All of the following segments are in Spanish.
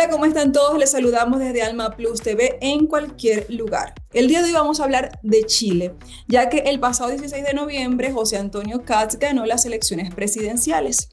Hola, ¿cómo están todos? Les saludamos desde Alma Plus TV en cualquier lugar. El día de hoy vamos a hablar de Chile, ya que el pasado 16 de noviembre José Antonio Kast ganó las elecciones presidenciales,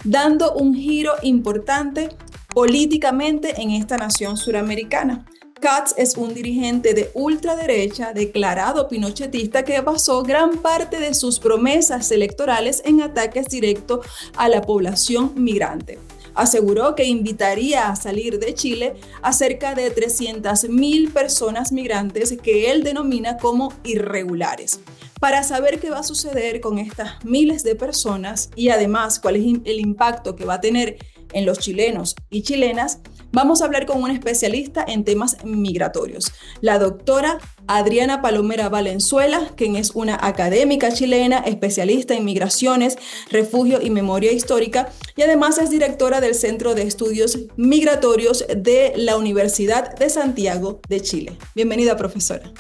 dando un giro importante políticamente en esta nación suramericana. Kast es un dirigente de ultraderecha declarado pinochetista que basó gran parte de sus promesas electorales en ataques directos a la población migrante. Aseguró que invitaría a salir de Chile a cerca de 300.000 personas migrantes que él denomina como irregulares. Para saber qué va a suceder con estas miles de personas y además cuál es el impacto que va a tener en los chilenos y chilenas, vamos a hablar con una especialista en temas migratorios, la doctora Adriana Palomera Valenzuela, quien es una académica chilena, especialista en migraciones, refugio y memoria histórica, y además es directora del Centro de Estudios Migratorios de la Universidad de Santiago de Chile. Bienvenida, profesora.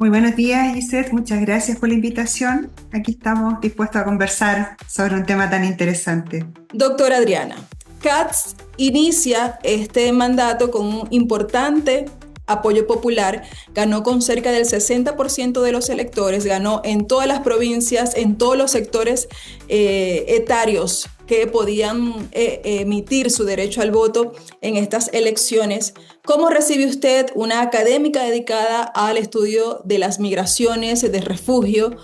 Muy buenos días, Gisette. Muchas gracias por la invitación. Aquí estamos dispuestos a conversar sobre un tema tan interesante. Doctora Adriana, Kast inicia este mandato con un importante apoyo popular, ganó con cerca del 60% de los electores, ganó en todas las provincias, en todos los sectores etarios que podían emitir su derecho al voto en estas elecciones. ¿Cómo recibe usted, una académica dedicada al estudio de las migraciones, de refugio,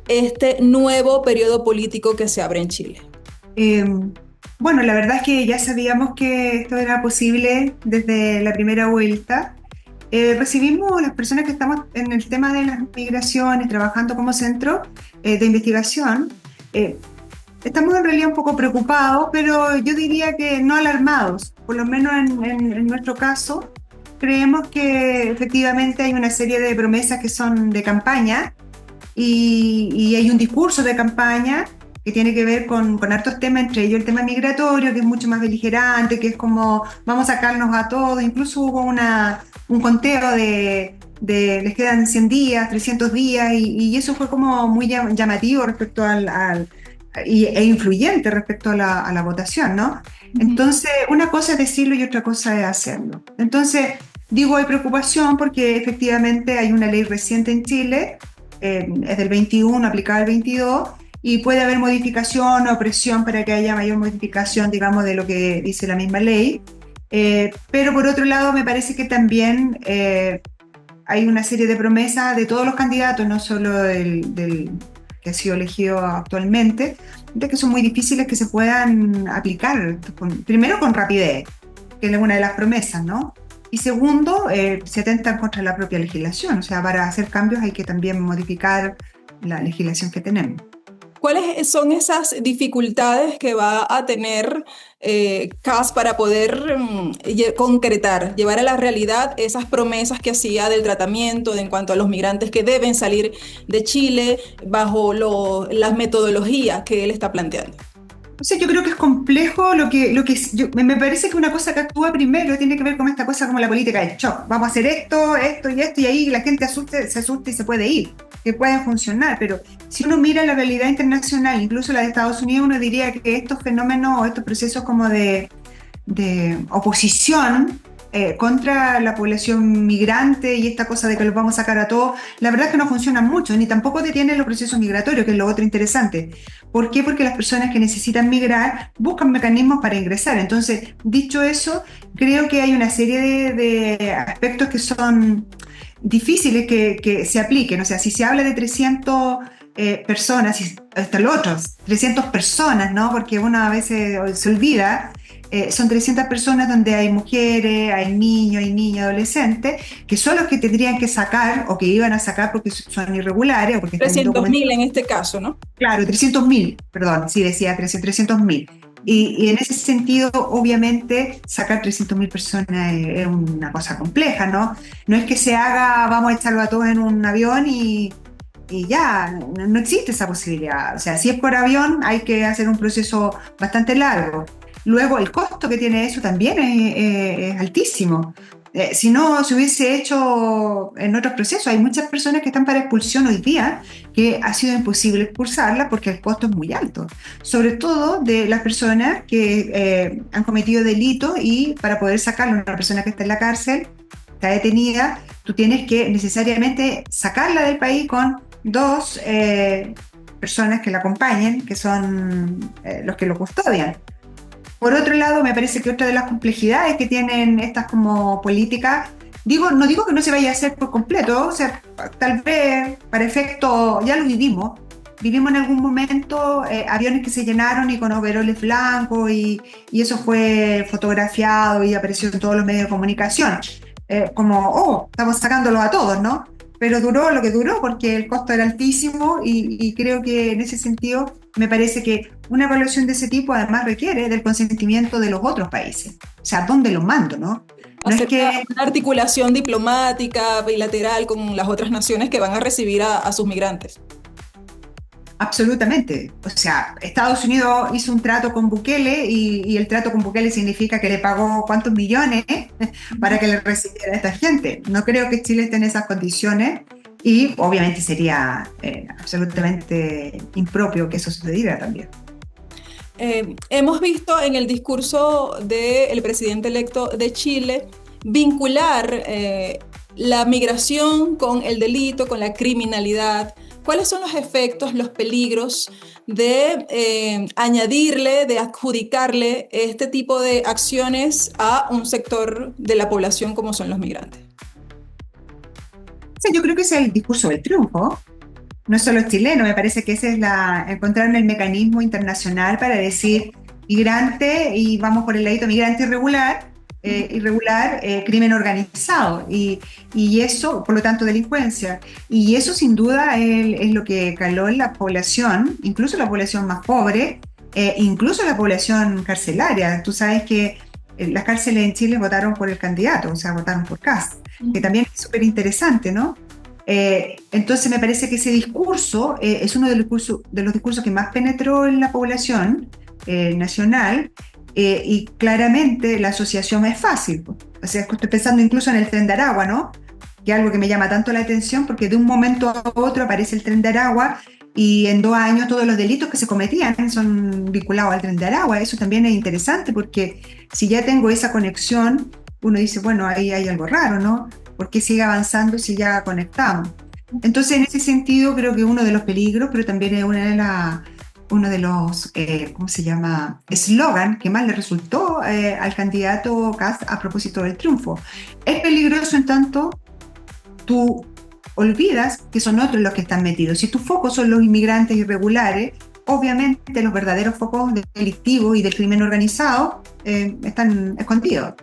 este nuevo periodo político que se abre en Chile? Bueno, la verdad es que ya sabíamos que esto era posible desde la primera vuelta. Recibimos las personas que estamos en el tema de las migraciones, trabajando como centro de investigación. Estamos en realidad un poco preocupados, pero yo diría que no alarmados. Por lo menos en nuestro caso, creemos que efectivamente hay una serie de promesas que son de campaña y hay un discurso de campaña que tiene que ver con hartos temas, entre ellos el tema migratorio, que es mucho más beligerante, que es como vamos a sacarnos a todos. Incluso hubo un conteo de les quedan 100 días, 300 días, y eso fue como muy llamativo respecto e influyente respecto a la votación, ¿no? Entonces, una cosa es decirlo y otra cosa es hacerlo. Entonces, digo, hay preocupación porque efectivamente hay una ley reciente en Chile, es del 21, aplicada al 22, y puede haber modificación o presión para que haya mayor modificación, digamos, de lo que dice la misma ley. Pero por otro lado, me parece que también hay una serie de promesas de todos los candidatos, no solo del que ha sido elegido actualmente, de que son muy difíciles que se puedan aplicar, primero con rapidez, que es una de las promesas, ¿no? Y segundo, se atentan contra la propia legislación, o sea, para hacer cambios hay que también modificar la legislación que tenemos. ¿Cuáles son esas dificultades que va a tener Kast para poder concretar, llevar a la realidad esas promesas que hacía del tratamiento en cuanto a los migrantes que deben salir de Chile bajo las metodologías que él está planteando? O sea, yo creo que es complejo me parece que una cosa que actúa primero tiene que ver con esta cosa como la política del shock. Vamos a hacer esto, esto y esto, y ahí la gente se asusta y se puede ir, que pueden funcionar. Pero si uno mira la realidad internacional, incluso la de Estados Unidos, uno diría que estos fenómenos o estos procesos como de oposición contra la población migrante y esta cosa de que los vamos a sacar a todos, la verdad es que no funcionan mucho, ni tampoco detienen los procesos migratorios, que es lo otro interesante. ¿Por qué? Porque las personas que necesitan migrar buscan mecanismos para ingresar. Entonces, dicho eso, creo que hay una serie de aspectos que son difíciles que se apliquen. O sea, si se habla de 300 personas, y hasta los otros, 300 personas, ¿no? Porque uno a veces se olvida. Son 300 personas donde hay mujeres, hay niños, adolescentes, que son los que tendrían que sacar o que iban a sacar porque son irregulares. O porque 300.000 en este caso, ¿no? Claro, 300.000, perdón, sí decía 300.000. Y en ese sentido, obviamente, sacar 300.000 personas es una cosa compleja, ¿no? No es que se haga, vamos a echarlo a todos en un avión y ya, no existe esa posibilidad. O sea, si es por avión, hay que hacer un proceso bastante largo. Luego, el costo que tiene eso también es altísimo, Si no, se hubiese hecho en otros procesos. Hay muchas personas que están para expulsión hoy día que ha sido imposible expulsarlas porque el costo es muy alto, sobre todo de las personas que han cometido delitos, y para poder sacarlo, una persona que está en la cárcel, está detenida, tú tienes que necesariamente sacarla del país con dos personas que la acompañen, que son los que lo custodian. Por otro lado, me parece que otra de las complejidades que tienen estas como políticas, no digo que no se vaya a hacer por completo, o sea, tal vez para efecto, ya lo vivimos en algún momento aviones que se llenaron y con overoles blancos, y eso fue fotografiado y apareció en todos los medios de comunicación, estamos sacándolos a todos, ¿no? Pero duró lo que duró porque el costo era altísimo, y creo que en ese sentido me parece que una evaluación de ese tipo además requiere del consentimiento de los otros países. O sea, ¿dónde los mando, no? No es Hacer que una articulación diplomática, bilateral con las otras naciones que van a recibir a sus migrantes. absolutamente. O sea, Estados Unidos hizo un trato con Bukele, y el trato con Bukele significa que le pagó cuántos millones para que le recibiera a esta gente. No creo que Chile esté en esas condiciones, y obviamente sería absolutamente impropio que eso sucediera también. Hemos visto en el discurso del presidente electo de Chile vincular la migración con el delito, con la criminalidad. ¿Cuáles son los efectos, los peligros de añadirle, de adjudicarle este tipo de acciones a un sector de la población como son los migrantes? O sea, yo creo que ese es el discurso del triunfo. No es solo chileno, me parece que ese es encontrar el mecanismo internacional para decir migrante, y vamos por el ladito migrante irregular, crimen organizado, y eso, por lo tanto, delincuencia. Y eso sin duda es lo que caló en la población, incluso la población más pobre, incluso la población carcelaria. Tú sabes que las cárceles en Chile votaron por el candidato, o sea, votaron por Kast, que también es súper interesante, ¿no? Entonces me parece que ese discurso es uno de los discursos que más penetró en la población nacional, y claramente la asociación es fácil. O sea, estoy pensando incluso en el Tren de Aragua, ¿no? Que es algo que me llama tanto la atención, porque de un momento a otro aparece el Tren de Aragua, y en 2 años todos los delitos que se cometían son vinculados al Tren de Aragua. Eso también es interesante, porque si ya tengo esa conexión, uno dice, bueno, ahí hay algo raro, ¿no? ¿Por qué sigue avanzando si ya conectamos? Entonces, en ese sentido, creo que uno de los peligros, pero también es uno de los, ¿cómo se llama?, eslogan que más le resultó al candidato Kast a propósito del triunfo. Es peligroso en tanto tú olvidas que son otros los que están metidos. Si tus focos son los inmigrantes irregulares, obviamente los verdaderos focos delictivos y del crimen organizado están escondidos.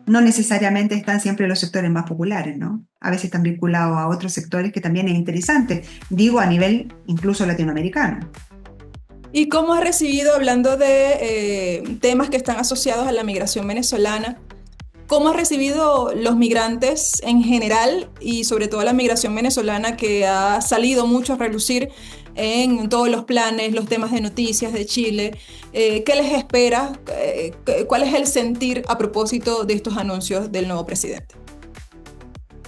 No necesariamente están siempre los sectores más populares, ¿no? A veces están vinculados a otros sectores que también es interesante, digo a nivel incluso latinoamericano. ¿Y cómo has recibido, hablando de temas que están asociados a la migración venezolana, cómo has recibido los migrantes en general y sobre todo la migración venezolana, que ha salido mucho a relucir en todos los planes, los temas de noticias de Chile? ¿Qué les espera? ¿Cuál es el sentir a propósito de estos anuncios del nuevo presidente?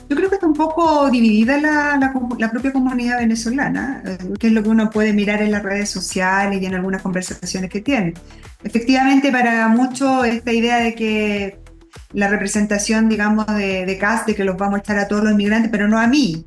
Yo creo que está un poco dividida la propia comunidad venezolana, que es lo que uno puede mirar en las redes sociales y en algunas conversaciones que tiene. Efectivamente, para muchos esta idea de que la representación, digamos, de Kast, de que los vamos a echar a todos los inmigrantes, pero no a mí.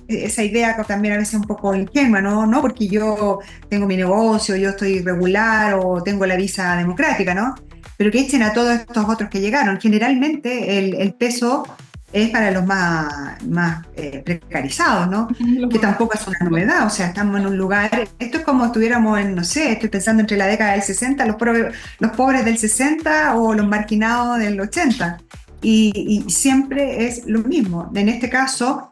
Esa idea que también a veces es un poco ingenua, ¿no? No porque yo tengo mi negocio, yo estoy regular o tengo la visa democrática, ¿no? Pero que echen a todos estos otros que llegaron. Generalmente el peso es para los más precarizados, ¿no? Que tampoco es una novedad. O sea, estamos en un lugar, esto es como estuviéramos en, no sé, estoy pensando entre la década del 60, los pobres del 60 o los marginados del 80, y siempre es lo mismo. En este caso,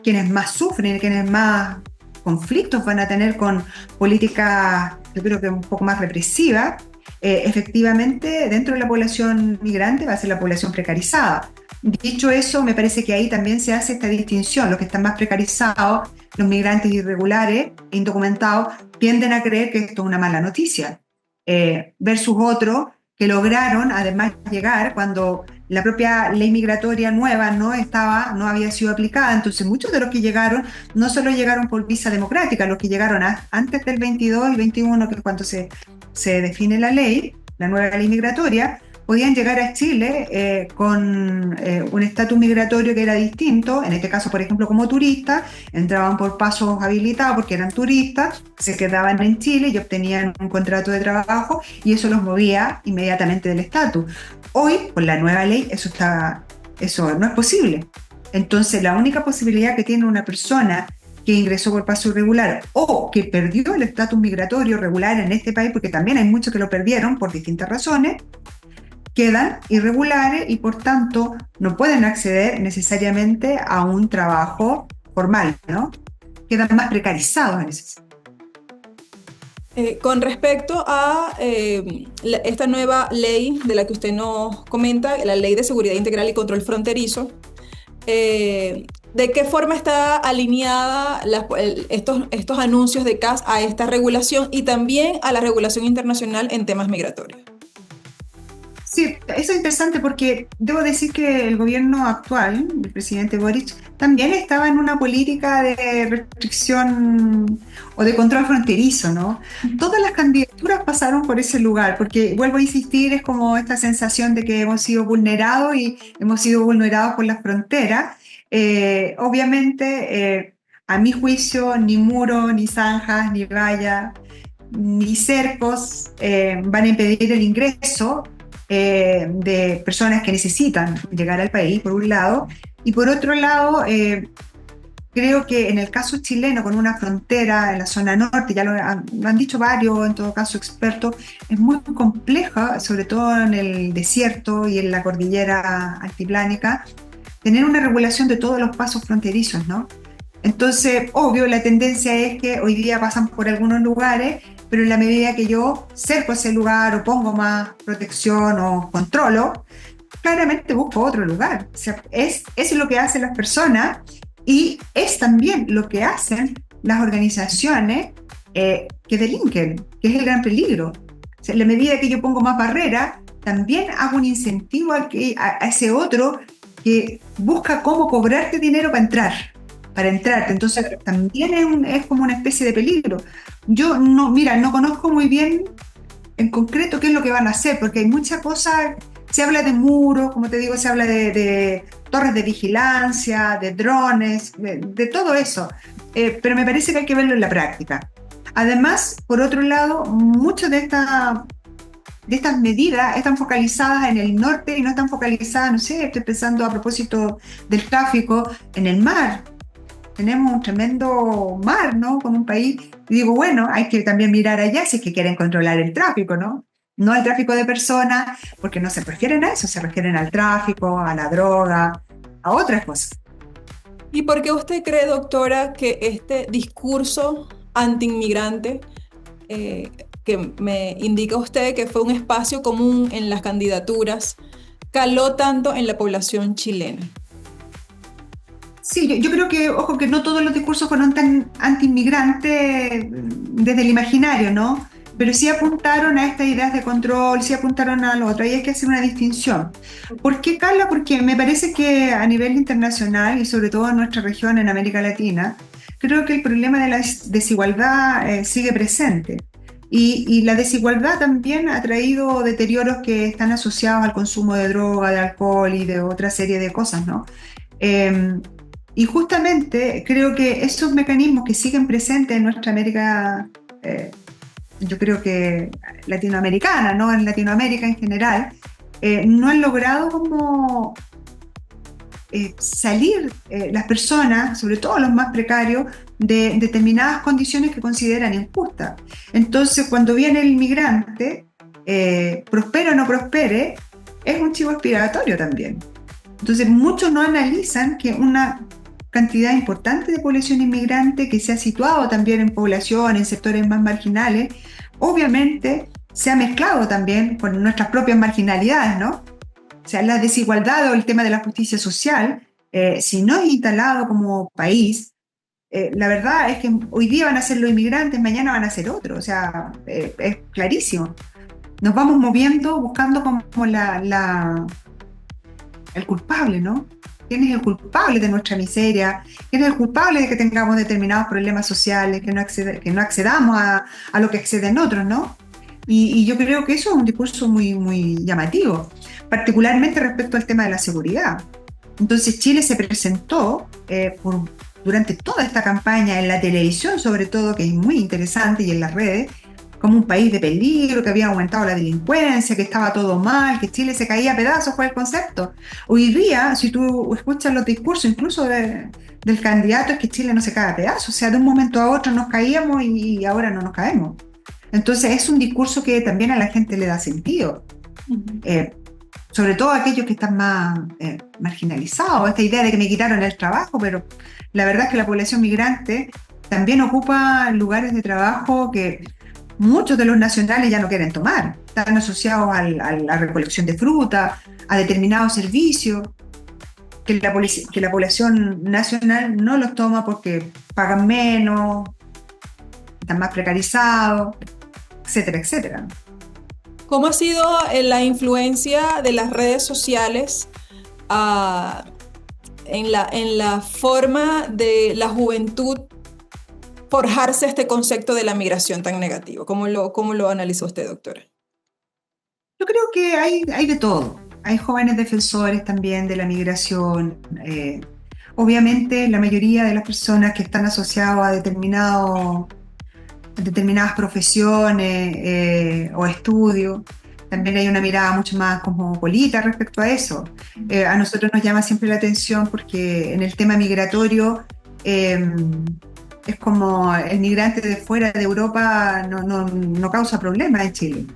quienes más sufren, quienes más conflictos van a tener con políticas, yo creo que un poco más represivas, efectivamente dentro de la población migrante va a ser la población precarizada. Dicho eso, me parece que ahí también se hace esta distinción. Los que están más precarizados, los migrantes irregulares e indocumentados, tienden a creer que esto es una mala noticia, versus otros que lograron además llegar cuando la propia ley migratoria nueva no había sido aplicada, entonces muchos de los que llegaron no solo llegaron por visa democrática, los que llegaron antes del 22 y 21, que es cuando se define la ley, la nueva ley migratoria, podían llegar a Chile con un estatus migratorio que era distinto, en este caso, por ejemplo, como turistas, entraban por pasos habilitados porque eran turistas, se quedaban en Chile y obtenían un contrato de trabajo y eso los movía inmediatamente del estatus. Hoy, con la nueva ley, eso no es posible. Entonces, la única posibilidad que tiene una persona que ingresó por paso irregular o que perdió el estatus migratorio regular en este país, porque también hay muchos que lo perdieron por distintas razones, quedan irregulares y por tanto no pueden acceder necesariamente a un trabajo formal, ¿no? Quedan más precarizados en ese sentido. Con respecto a esta nueva ley de la que usted nos comenta, la Ley de Seguridad Integral y Control Fronterizo, ¿de qué forma está alineada estos anuncios de CAS a esta regulación y también a la regulación internacional en temas migratorios? Sí, eso es interesante porque debo decir que el gobierno actual, el presidente Boric, también estaba en una política de restricción o de control fronterizo, ¿no? Todas las candidaturas pasaron por ese lugar, porque vuelvo a insistir, es como esta sensación de que hemos sido vulnerados y hemos sido vulnerados por las fronteras. Obviamente, a mi juicio, ni muro, ni zanjas, ni vallas, ni cercos van a impedir el ingreso de personas que necesitan llegar al país, por un lado, y por otro lado, creo que en el caso chileno, con una frontera en la zona norte, ya lo han dicho varios, en todo caso expertos, es muy compleja, sobre todo en el desierto y en la cordillera altiplánica, tener una regulación de todos los pasos fronterizos, ¿no? Entonces, obvio, la tendencia es que hoy día pasan por algunos lugares, pero en la medida que yo cerco ese lugar o pongo más protección o controlo, claramente busco otro lugar. O sea, es lo que hacen las personas y es también lo que hacen las organizaciones que delinquen, que es el gran peligro. O sea, en la medida que yo pongo más barreras, también hago un incentivo a ese otro que busca cómo cobrarte dinero para entrarte. Entonces también es como una especie de peligro. Yo no conozco muy bien en concreto qué es lo que van a hacer, porque hay muchas cosas, se habla de muros, como te digo, se habla de torres de vigilancia, de drones, de todo eso, pero me parece que hay que verlo en la práctica. Además, por otro lado, muchas de estas medidas están focalizadas en el norte y no están focalizadas, no sé, estoy pensando a propósito del tráfico en el mar. Tenemos un tremendo mar, ¿no? Con un país, y digo, bueno, hay que también mirar allá si es que quieren controlar el tráfico, ¿no? No el tráfico de personas, porque no se refieren a eso, se refieren al tráfico, a la droga, a otras cosas. ¿Y por qué usted cree, doctora, que este discurso anti-inmigrante que me indica usted que fue un espacio común en las candidaturas caló tanto en la población chilena? Sí, yo creo que, ojo, que no todos los discursos fueron tan anti-inmigrantes desde el imaginario, ¿no? Pero sí apuntaron a estas ideas de control, sí apuntaron a lo otro, y hay que hacer una distinción. ¿Por qué, Carla? Porque me parece que a nivel internacional y sobre todo en nuestra región, en América Latina, creo que el problema de la desigualdad sigue presente. Y la desigualdad también ha traído deterioros que están asociados al consumo de droga, de alcohol y de otra serie de cosas, ¿no? Y justamente creo que esos mecanismos que siguen presentes en nuestra América, yo creo que latinoamericana, ¿no? En Latinoamérica en general, no han logrado como salir las personas, sobre todo los más precarios, de determinadas condiciones que consideran injustas. Entonces, cuando viene el inmigrante, prospere o no prospere, es un chivo expiatorio también. Entonces, muchos no analizan que una cantidad importante de población inmigrante que se ha situado también en población, en sectores más marginales, obviamente se ha mezclado también con nuestras propias marginalidades, ¿no? O sea, la desigualdad o el tema de la justicia social, si no es instalado como país, la verdad es que hoy día van a ser los inmigrantes, mañana van a ser otros, o sea, es clarísimo. Nos vamos moviendo buscando como el culpable, ¿no? ¿Quién es el culpable de nuestra miseria? ¿Quién es el culpable de que tengamos determinados problemas sociales, que no accedamos a lo que acceden otros, ¿no? Y yo creo que eso es un discurso muy, muy llamativo, particularmente respecto al tema de la seguridad. Entonces Chile se presentó durante toda esta campaña en la televisión, sobre todo, que es muy interesante, y en las redes, como un país de peligro, que había aumentado la delincuencia, que estaba todo mal, que Chile se caía a pedazos, fue el concepto. Hoy día, si tú escuchas los discursos, incluso del candidato, es que Chile no se cae a pedazos, o sea, de un momento a otro nos caíamos y ahora no nos caemos. Entonces es un discurso que también a la gente le da sentido. Eh, Sobre todo a aquellos que están más marginalizados, esta idea de que me quitaron el trabajo, pero la verdad es que la población migrante también ocupa lugares de trabajo que muchos de los nacionales ya no quieren tomar, están asociados a la recolección de fruta, a determinados servicios, que la población nacional no los toma porque pagan menos, están más precarizados, etcétera, etcétera. ¿Cómo ha sido la influencia de las redes sociales ah, en la forma de la juventud forjarse este concepto de la migración tan negativo? ¿Cómo lo analizó usted, doctora? Yo creo que hay de todo. Hay jóvenes defensores también de la migración. Obviamente, la mayoría de las personas que están asociadas a determinadas profesiones o estudios, también hay una mirada mucho más cosmopolita respecto a eso. A nosotros nos llama siempre la atención porque en el tema migratorio es como el migrante de fuera de Europa no causa problemas en Chile.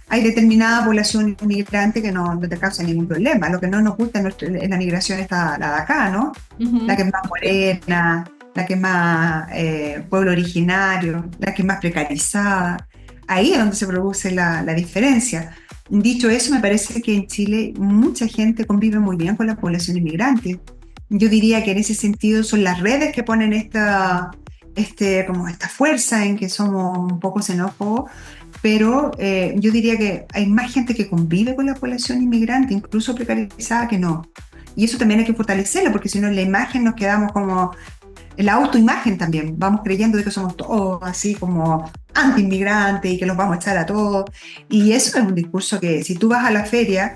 Hay determinada población inmigrante que no te causa ningún problema. Lo que no nos gusta en la migración es la de acá, ¿no? La que es más morena, la que es más pueblo originario, la que es más precarizada. Ahí es donde se produce la diferencia. Dicho eso, me parece que en Chile mucha gente convive muy bien con la población inmigrante. Yo diría que en ese sentido son las redes que ponen como esta fuerza en que somos un poco xenófobos, pero yo diría que hay más gente que convive con la población inmigrante, incluso precarizada, que no. Y eso también hay que fortalecerlo, porque si no en la imagen nos quedamos como en la autoimagen también, vamos creyendo de que somos todos así como anti-inmigrantes y que los vamos a echar a todos. Y eso es un discurso que si tú vas a la feria,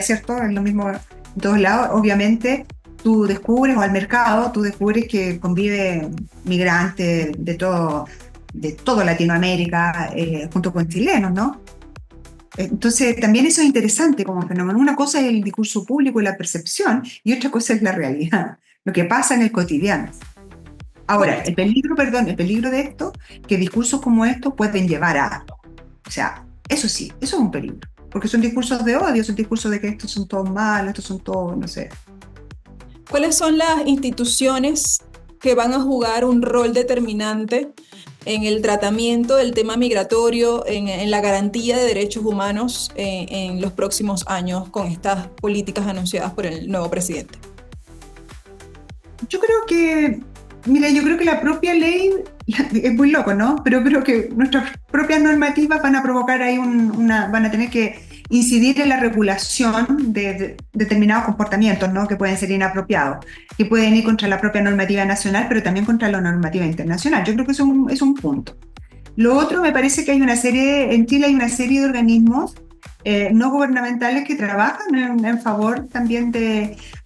¿cierto? Es lo mismo en todos lados, obviamente tú descubres, o al mercado, tú descubres que convive migrantes de todo Latinoamérica, junto con chilenos, ¿no? Entonces, también eso es interesante como fenómeno. Una cosa es el discurso público y la percepción, y otra cosa es la realidad, lo que pasa en el cotidiano. Ahora, el peligro de esto, que discursos como estos pueden llevar a, o sea, eso sí, eso es un peligro, porque son discursos de odio, son discursos de que estos son todos malos, estos son todos, no sé. ¿Cuáles son las instituciones que van a jugar un rol determinante en el tratamiento del tema migratorio, en la garantía de derechos humanos en los próximos años con estas políticas anunciadas por el nuevo presidente? Yo creo que la propia ley es muy loco, ¿no? Pero creo que nuestras propias normativas van a provocar ahí van a tener que incidir en la regulación de determinados comportamientos, ¿no? Que pueden ser inapropiados, que pueden ir contra la propia normativa nacional, pero también contra la normativa internacional. Yo creo que eso es un punto. Lo otro, me parece que en Chile hay una serie de organismos no gubernamentales que trabajan en favor también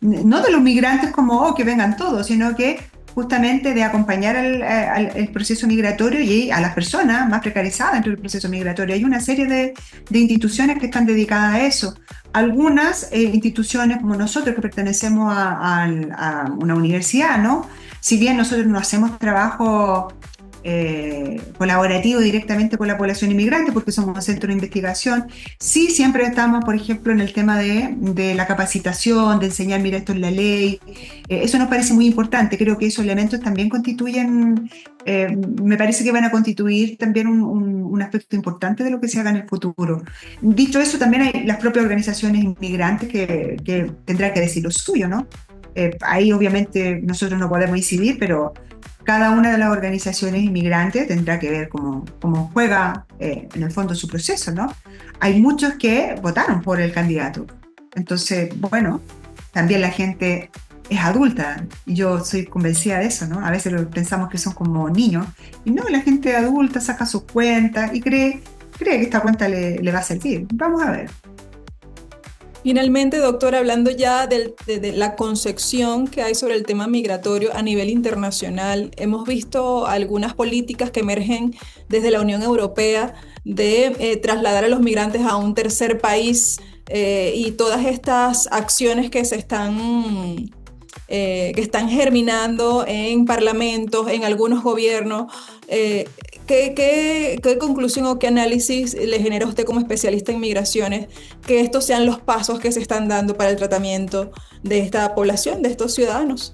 no de los migrantes como que vengan todos, sino que justamente de acompañar el proceso migratorio y a las personas más precarizadas dentro del proceso migratorio. Hay una serie de instituciones que están dedicadas a eso. Algunas instituciones como nosotros que pertenecemos a una universidad, ¿no? Si bien nosotros no hacemos trabajo colaborativo directamente con la población inmigrante porque somos un centro de investigación, sí siempre estamos, por ejemplo, en el tema de la capacitación, de enseñar, mira, esto es la ley. Eso nos parece muy importante. Creo que esos elementos también me parece que van a constituir también un aspecto importante de lo que se haga en el futuro. Dicho eso, también hay las propias organizaciones inmigrantes que tendrán que decir lo suyo, ¿no? Ahí obviamente nosotros no podemos incidir, pero cada una de las organizaciones inmigrantes tendrá que ver cómo juega en el fondo su proceso, ¿no? Hay muchos que votaron por el candidato. Entonces, bueno, también la gente es adulta. Yo soy convencida de eso, ¿no? A veces pensamos que son como niños. Y no, la gente adulta saca sus cuentas y cree que esta cuenta le va a servir. Vamos a ver. Finalmente, doctora, hablando ya de la concepción que hay sobre el tema migratorio a nivel internacional, hemos visto algunas políticas que emergen desde la Unión Europea de trasladar a los migrantes a un tercer país y todas estas acciones que están germinando en parlamentos, en algunos gobiernos. ¿Qué conclusión o qué análisis le genera a usted como especialista en migraciones que estos sean los pasos que se están dando para el tratamiento de esta población, de estos ciudadanos?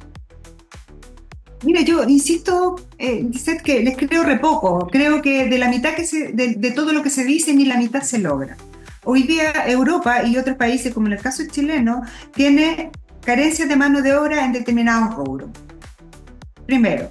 Mira, yo insisto, Gisette, que les creo re poco. Creo que de la mitad de todo lo que se dice, ni la mitad se logra. Hoy día Europa y otros países, como en el caso chileno, tiene carencia de mano de obra en determinados rubros. Primero,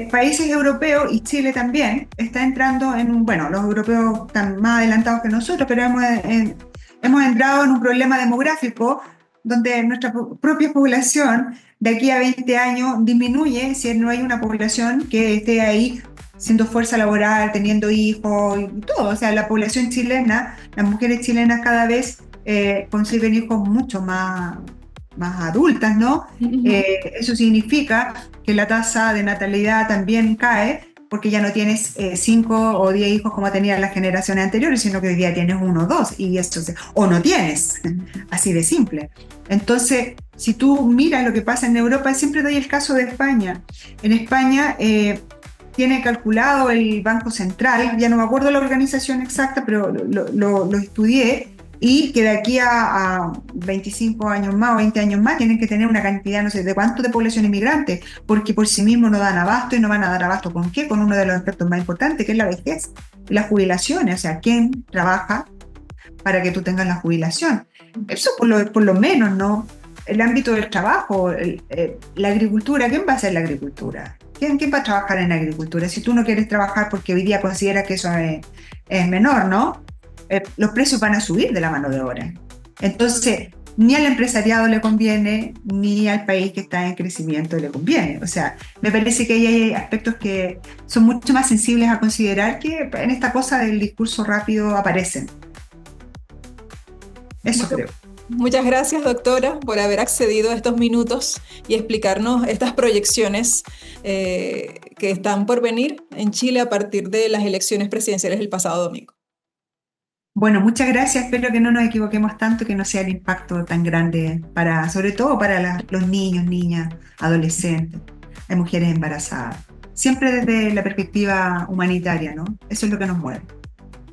países europeos y Chile también está entrando bueno, los europeos están más adelantados que nosotros, pero hemos entrado en un problema demográfico donde nuestra propia población de aquí a 20 años disminuye si no hay una población que esté ahí siendo fuerza laboral, teniendo hijos y todo. O sea, la población chilena, las mujeres chilenas cada vez conciben hijos mucho más adultas, ¿no? Eso significa que la tasa de natalidad también cae porque ya no tienes 5 o 10 hijos como tenían las generaciones anteriores, sino que hoy día tienes 1 o 2 y eso o no tienes, así de simple. Entonces, si tú miras lo que pasa en Europa, siempre doy el caso de España. En España tiene calculado el Banco Central, ya no me acuerdo la organización exacta, pero lo estudié, y que de aquí a 25 años más o 20 años más tienen que tener una cantidad, no sé de cuánto, de población inmigrante, porque por sí mismos no dan abasto. ¿Y no van a dar abasto con qué? Con uno de los aspectos más importantes, que es la vejez, las jubilaciones. O sea, ¿quién trabaja para que tú tengas la jubilación? Eso por lo menos, ¿no? El ámbito del trabajo, la agricultura. ¿Quién va a hacer la agricultura? ¿Quién va a trabajar en la agricultura? Si tú no quieres trabajar porque hoy día consideras que eso es menor, ¿no? Los precios van a subir de la mano de obra. Entonces, ni al empresariado le conviene, ni al país que está en crecimiento le conviene. O sea, me parece que hay aspectos que son mucho más sensibles a considerar que en esta cosa del discurso rápido aparecen. Eso creo. Muchas gracias, doctora, por haber accedido a estos minutos y explicarnos estas proyecciones que están por venir en Chile a partir de las elecciones presidenciales del pasado domingo. Bueno, muchas gracias. Espero que no nos equivoquemos tanto, que no sea el impacto tan grande sobre todo para los niños, niñas, adolescentes, hay mujeres embarazadas. Siempre desde la perspectiva humanitaria, ¿no? Eso es lo que nos mueve.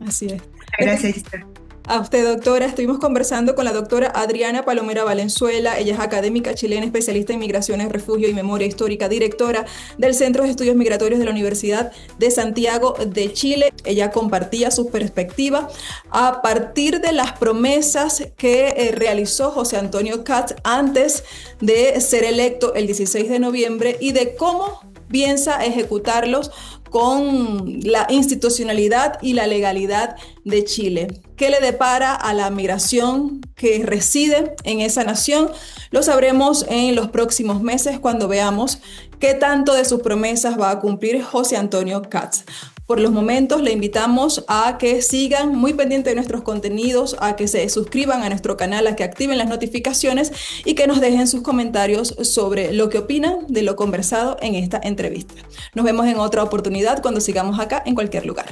Así es. Gracias, Giselle. A usted, doctora. Estuvimos conversando con la doctora Adriana Palomera Valenzuela. Ella es académica chilena, especialista en migraciones, refugio y memoria histórica, directora del Centro de Estudios Migratorios de la Universidad de Santiago de Chile. Ella compartía sus perspectivas a partir de las promesas que realizó José Antonio Kast antes de ser electo el 16 de noviembre y de cómo piensa ejecutarlos con la institucionalidad y la legalidad de Chile. ¿Qué le depara a la migración que reside en esa nación? Lo sabremos en los próximos meses cuando veamos qué tanto de sus promesas va a cumplir José Antonio Kast. Por los momentos, le invitamos a que sigan muy pendientes de nuestros contenidos, a que se suscriban a nuestro canal, a que activen las notificaciones y que nos dejen sus comentarios sobre lo que opinan de lo conversado en esta entrevista. Nos vemos en otra oportunidad cuando sigamos acá en cualquier lugar.